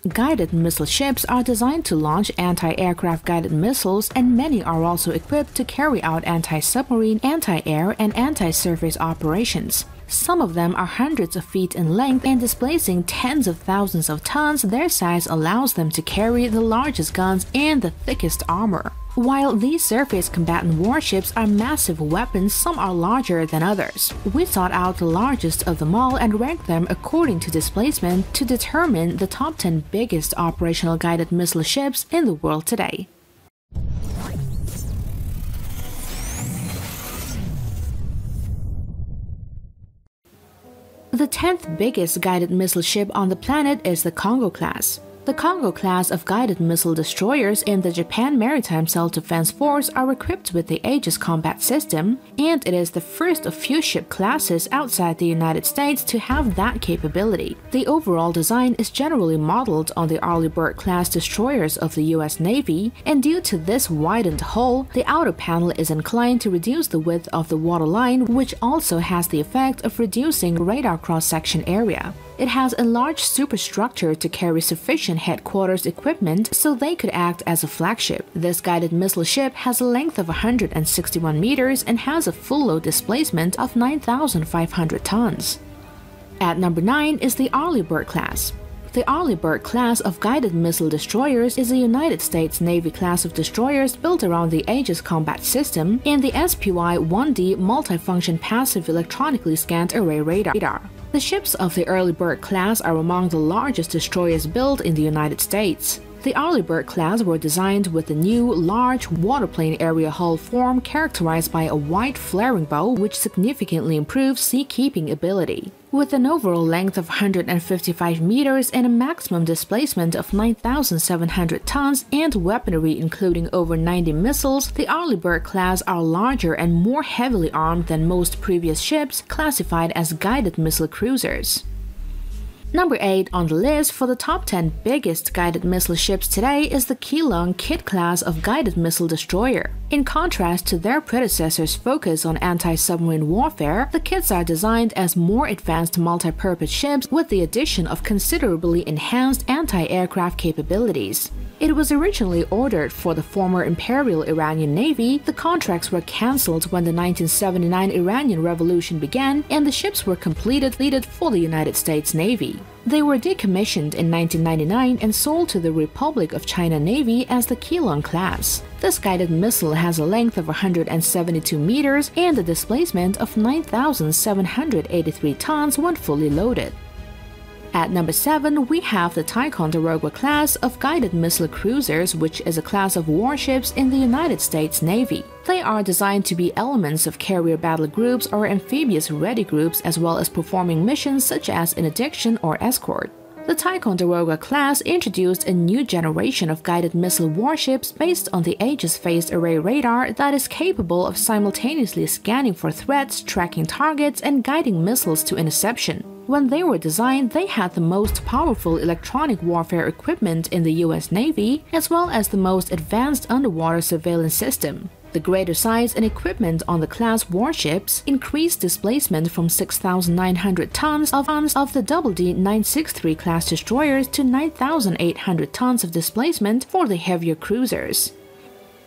Guided missile ships are designed to launch anti-aircraft guided missiles, and many are also equipped to carry out anti-submarine, anti-air, and anti-surface operations. Some of them are hundreds of feet in length and displacing tens of thousands of tons. Their size allows them to carry the largest guns and the thickest armor. While these surface combatant warships are massive weapons, some are larger than others. We sought out the largest of them all and ranked them according to displacement to determine the top 10 biggest operational guided missile ships in the world today. The 10th biggest guided missile ship on the planet is the Congo Class. The Congo class of guided missile destroyers in the Japan Maritime Self-Defense Force are equipped with the Aegis combat system, and it is the first of few ship classes outside the United States to have that capability. The overall design is generally modeled on the Arleigh Burke class destroyers of the US Navy, and due to this widened hull, the outer panel is inclined to reduce the width of the waterline, which also has the effect of reducing radar cross-section area. It has a large superstructure to carry sufficient headquarters equipment so they could act as a flagship. This guided missile ship has a length of 161 meters and has a full load displacement of 9,500 tons. At number 9 is the Arleigh Burke class. The Arleigh Burke class of guided missile destroyers is a United States Navy class of destroyers built around the Aegis combat system and the SPY-1D multifunction passive electronically scanned array radar. The ships of the Arleigh Burke class are among the largest destroyers built in the United States. The Arleigh Burke class were designed with the new, large, waterplane area hull form characterized by a wide flaring bow which significantly improves seakeeping ability. With an overall length of 155 meters and a maximum displacement of 9,700 tons and weaponry including over 90 missiles, the Arleigh Burke class are larger and more heavily armed than most previous ships classified as guided missile cruisers. Number 8 on the list for the top 10 biggest guided missile ships today is the Keelung Kit class of guided missile destroyer. In contrast to their predecessors' focus on anti-submarine warfare, the kits are designed as more advanced multi-purpose ships with the addition of considerably enhanced anti-aircraft capabilities. It was originally ordered for the former Imperial Iranian Navy. The contracts were cancelled when the 1979 Iranian Revolution began, and the ships were completed for the United States Navy. They were decommissioned in 1999 and sold to the Republic of China Navy as the Keelung class. This guided missile has a length of 172 meters and a displacement of 9,783 tons when fully loaded. At number 7, we have the Ticonderoga class of guided missile cruisers, which is a class of warships in the United States Navy. They are designed to be elements of carrier battle groups or amphibious ready groups, as well as performing missions such as interdiction or escort. The Ticonderoga class introduced a new generation of guided missile warships based on the Aegis phased array radar that is capable of simultaneously scanning for threats, tracking targets, and guiding missiles to interception. When they were designed, they had the most powerful electronic warfare equipment in the US Navy, as well as the most advanced underwater surveillance system. The greater size and equipment on the class warships increased displacement from 6,900 tons of the DD 963 class destroyers to 9,800 tons of displacement for the heavier cruisers.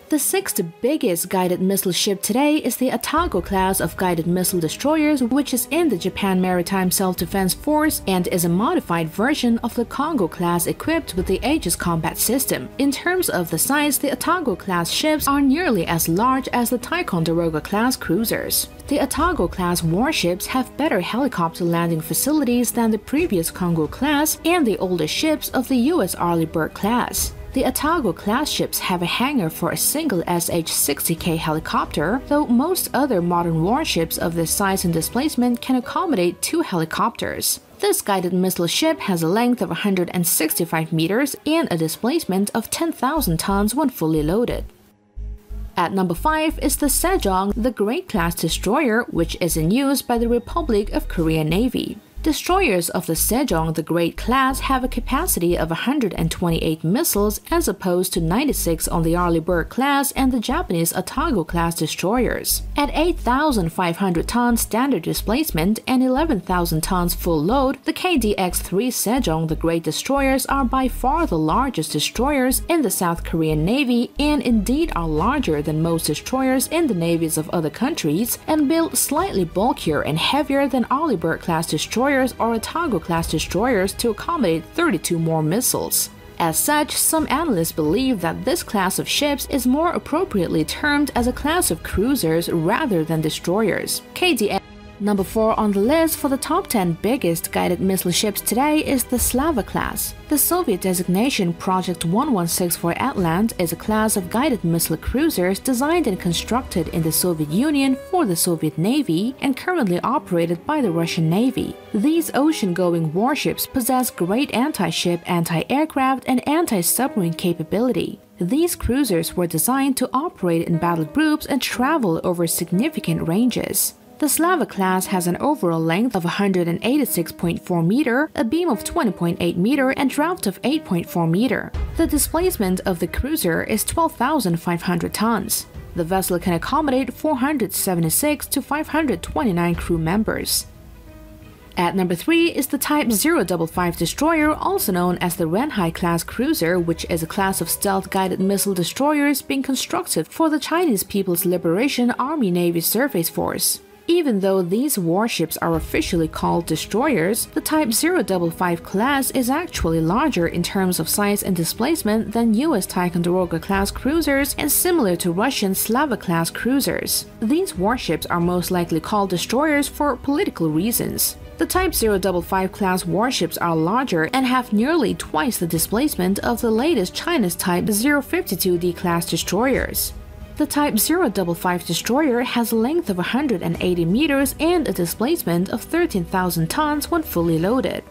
The 6th biggest guided missile ship today is the Congo class of guided missile destroyers, which is in the Japan Maritime Self-Defense Force and is a modified version of the Congo class equipped with the Aegis combat system. In terms of the size, the Congo class ships are nearly as large as the Ticonderoga class cruisers. The Congo class warships have better helicopter landing facilities than the previous Congo class and the older ships of the US Arleigh Burke class. The Congo class ships have a hangar for a single SH-60K helicopter, though most other modern warships of this size and displacement can accommodate 2 helicopters. This guided missile ship has a length of 165 meters and a displacement of 10,000 tons when fully loaded. At number 5 is the Sejong, the Great class destroyer, which is in use by the Republic of Korea Navy. Destroyers of the Sejong the Great class have a capacity of 128 missiles as opposed to 96 on the Arleigh Burke class and the Japanese Congo Class destroyers. At 8,500 tons standard displacement and 11,000 tons full load, the KDX-3 Sejong the Great destroyers are by far the largest destroyers in the South Korean Navy and indeed are larger than most destroyers in the navies of other countries and built slightly bulkier and heavier than Arleigh Burke class destroyers or Congo Class destroyers to accommodate 32 more missiles. As such, some analysts believe that this class of ships is more appropriately termed as a class of cruisers rather than destroyers. KDX Number 4 on the list for the top 10 biggest guided missile ships today is the Slava Class. The Soviet designation Project 116 for Atlant is a class of guided missile cruisers designed and constructed in the Soviet Union for the Soviet Navy and currently operated by the Russian Navy. These ocean-going warships possess great anti-ship, anti-aircraft, and anti-submarine capability. These cruisers were designed to operate in battle groups and travel over significant ranges. The Slava class has an overall length of 186.4 meter, a beam of 20.8 meter, and draft of 8.4 meter. The displacement of the cruiser is 12,500 tons. The vessel can accommodate 476 to 529 crew members. At number 3 is the Type 055 destroyer, also known as the Renhai class cruiser, which is a class of stealth-guided missile destroyers being constructed for the Chinese People's Liberation Army Navy Surface Force. Even though these warships are officially called destroyers, the Type 055 class is actually larger in terms of size and displacement than US Ticonderoga class cruisers and similar to Russian Slava class cruisers. These warships are most likely called destroyers for political reasons. The Type 055 class warships are larger and have nearly twice the displacement of the latest China's Type 052D class destroyers. The Type 055 destroyer has a length of 180 meters and a displacement of 13,000 tons when fully loaded.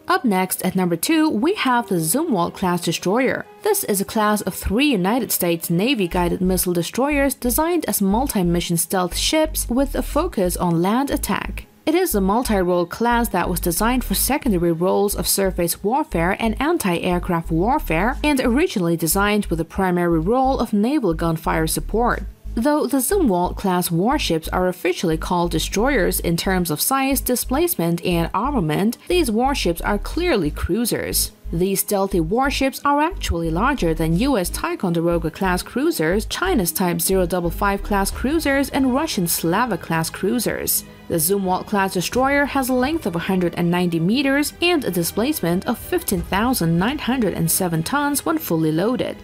Up next, at number 2, we have the Zumwalt class destroyer. This is a class of 3 United States Navy guided missile destroyers designed as multi-mission stealth ships with a focus on land attack. It is a multi-role class that was designed for secondary roles of surface warfare and anti-aircraft warfare and originally designed with a primary role of naval gunfire support. Though the Zumwalt class warships are officially called destroyers in terms of size, displacement, and armament, these warships are clearly cruisers. These stealthy warships are actually larger than US Ticonderoga class cruisers, China's Type 055 class cruisers, and Russian Slava class cruisers. The Zumwalt class destroyer has a length of 190 meters and a displacement of 15,907 tons when fully loaded.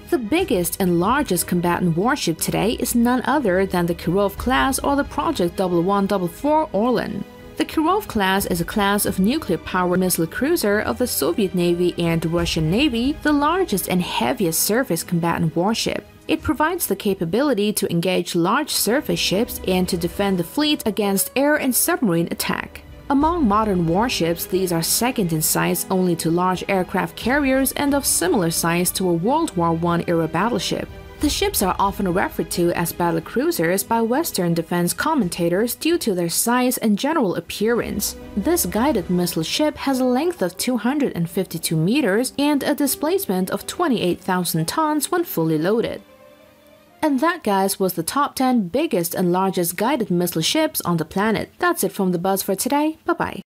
The biggest and largest combatant warship today is none other than the Kirov class or the Project 1144 Orlan. The Kirov class is a class of nuclear-powered missile cruiser of the Soviet Navy and Russian Navy, the largest and heaviest surface combatant warship. It provides the capability to engage large surface ships and to defend the fleet against air and submarine attack. Among modern warships, these are second in size only to large aircraft carriers and of similar size to a World War I-era battleship. The ships are often referred to as battle cruisers by Western defense commentators due to their size and general appearance. This guided missile ship has a length of 252 meters and a displacement of 28,000 tons when fully loaded. And that, guys, was the top 10 biggest and largest guided missile ships on the planet. That's it from The Buzz for today. Bye-bye.